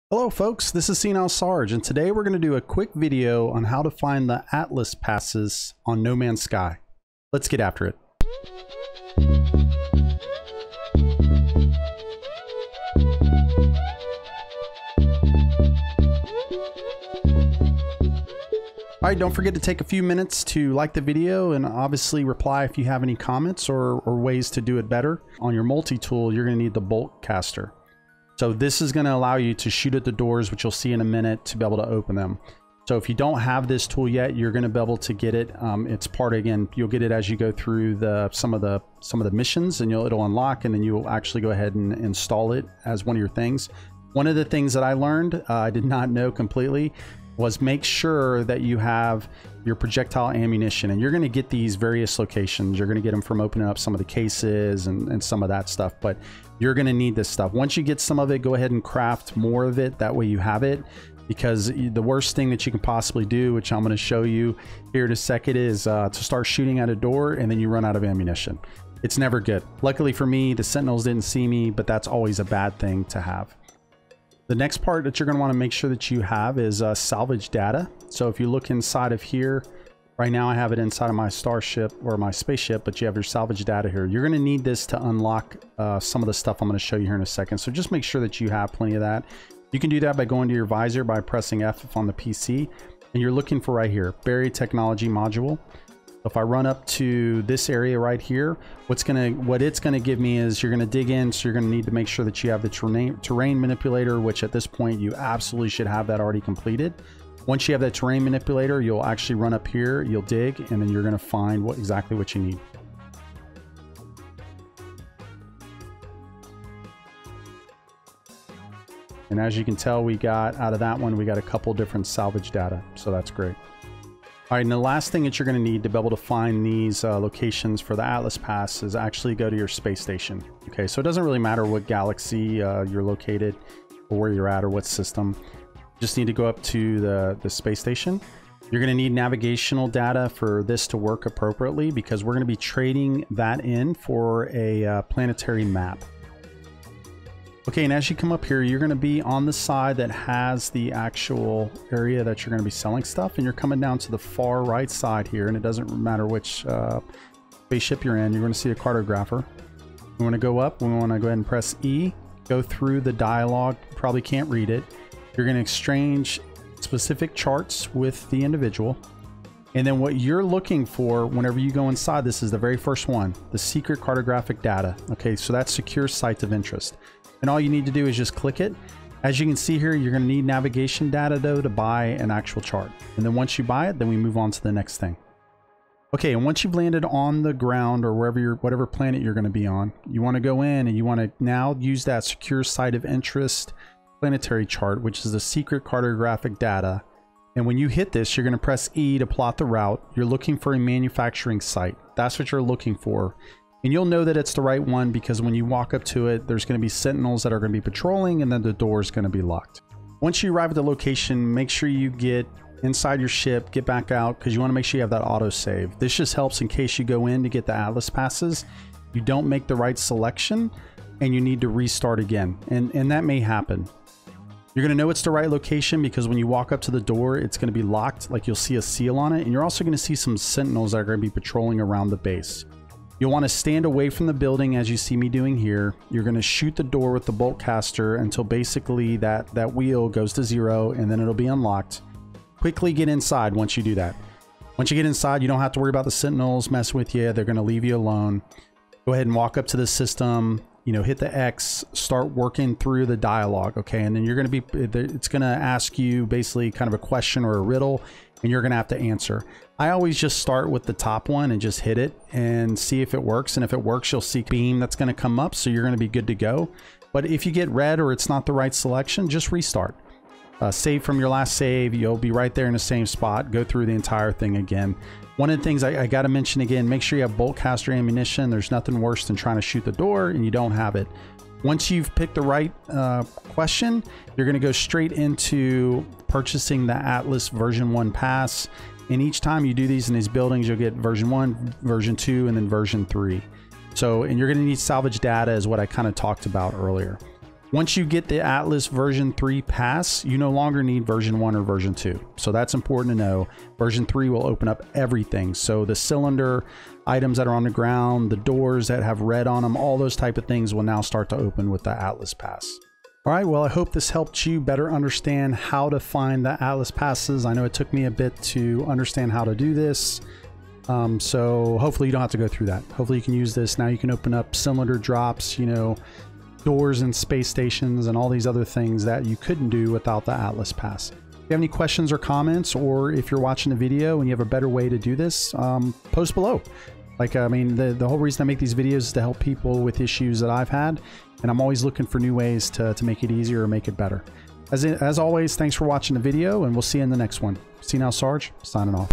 Hello folks, this is SenileSarge, and today we're going to do a quick video on how to find the Atlas passes on No Man's Sky. Let's get after it. Alright, don't forget to take a few minutes to like the video and obviously reply if you have any comments or ways to do it better. On your multi-tool, you're going to need the bolt caster. So this is going to allow you to shoot at the doors, which you'll see in a minute, to be able to open them. So if you don't have this tool yet, you're going to be able to get it. It's part, again, you'll get it as you go through some of the missions, and it'll unlock, and then you'll actually go ahead and install it as one of your things. One of the things that I learned, I did not know completely, was make sure that you have your projectile ammunition, and you're going to get these various locations. You're going to get them from opening up some of the cases and some of that stuff, but you're going to need this stuff. Once you get some of it, go ahead and craft more of it. That way you have it, because the worst thing that you can possibly do, which I'm going to show you here in a second, is to start shooting at a door and then you run out of ammunition. It's never good. Luckily for me, the Sentinels didn't see me, but that's always a bad thing to have. The next part that you're going to want to make sure that you have is salvage data. So if you look inside of here, right now I have it inside of my starship or my spaceship, but you have your salvage data here. You're going to need this to unlock some of the stuff I'm going to show you here in a second. So just make sure that you have plenty of that. You can do that by going to your visor by pressing F on the PC, and you're looking for right here, buried technology module. If I run up to this area right here, what it's gonna give me is, you're gonna dig in, so you're gonna need to make sure that you have the terrain manipulator, which at this point you absolutely should have that already completed. Once you have that terrain manipulator, you'll actually run up here, you'll dig, and then you're gonna find exactly what you need. And as you can tell, we got out of that one, we got a couple different salvage data, so that's great. All right, and the last thing that you're going to need to be able to find these locations for the Atlas Pass is actually go to your space station. Okay, so it doesn't really matter what galaxy you're located or where you're at or what system. You just need to go up to the space station. You're going to need navigational data for this to work appropriately, because we're going to be trading that in for a planetary map. Okay, and as you come up here, you're going to be on the side that has the actual area that you're going to be selling stuff, and you're coming down to the far right side here, and it doesn't matter which spaceship you're in, you're going to see a cartographer. We want to go up, we want to go ahead and press E, go through the dialogue, probably can't read it. You're going to exchange specific charts with the individual, and then what you're looking for whenever you go inside, this is the very first one, the secret cartographic data. Okay, so that's secure site of interest. And all you need to do is just click it. As you can see here, you're going to need navigation data though to buy an actual chart. And then once you buy it, then we move on to the next thing. Okay, and once you've landed on the ground or whatever planet you're going to be on, you want to go in and you want to now use that secure site of interest planetary chart, which is the secret cartographic data. And when you hit this, you're going to press E to plot the route. You're looking for a manufacturing site. That's what you're looking for. And you'll know that it's the right one, because when you walk up to it, there's going to be sentinels that are going to be patrolling, and then the door is going to be locked. Once you arrive at the location, make sure you get inside your ship, get back out, because you want to make sure you have that autosave. This just helps in case you go in to get the Atlas passes, you don't make the right selection, and you need to restart again. And that may happen. You're going to know it's the right location because when you walk up to the door, it's going to be locked, like you'll see a seal on it, and you're also going to see some sentinels that are going to be patrolling around the base. You'll want to stand away from the building as you see me doing here. You're going to shoot the door with the bolt caster until basically that wheel goes to 0, and then it'll be unlocked. Quickly get inside once you do that. Once you get inside, you don't have to worry about the sentinels messing with you. They're going to leave you alone. Go ahead and walk up to the system, hit the X, start working through the dialogue, okay? And then you're going to it's going to ask you basically kind of a question or a riddle, and you're going to have to answer. I always just start with the top one and just hit it and see if it works. And if it works, you'll see a beam that's going to come up, so you're going to be good to go. But if you get red or it's not the right selection, just restart. Save from your last save. You'll be right there in the same spot. Go through the entire thing again. One of the things I got to mention again, make sure you have bolt caster ammunition. There's nothing worse than trying to shoot the door and you don't have it. Once you've picked the right question, you're going to go straight into purchasing the Atlas version 1 pass. And each time you do these in these buildings, you'll get version 1, version 2, and then version 3. So, and you're going to need salvage data, is what I kind of talked about earlier. Once you get the Atlas version 3 pass, you no longer need version 1 or version 2. So that's important to know. Version 3 will open up everything. So the cylinder items that are on the ground, the doors that have red on them, all those type of things will now start to open with the Atlas pass. All right, well, I hope this helped you better understand how to find the Atlas passes. I know it took me a bit to understand how to do this. So hopefully you don't have to go through that. Hopefully you can use this. Now you can open up cylinder drops, you know, doors and space stations and all these other things that you couldn't do without the Atlas pass. If you have any questions or comments, or if you're watching the video and you have a better way to do this, post below. Like, I mean, the whole reason I make these videos is to help people with issues that I've had, and I'm always looking for new ways to make it easier or make it better. As always, thanks for watching the video, and we'll see you in the next one. SenileSarge, signing off.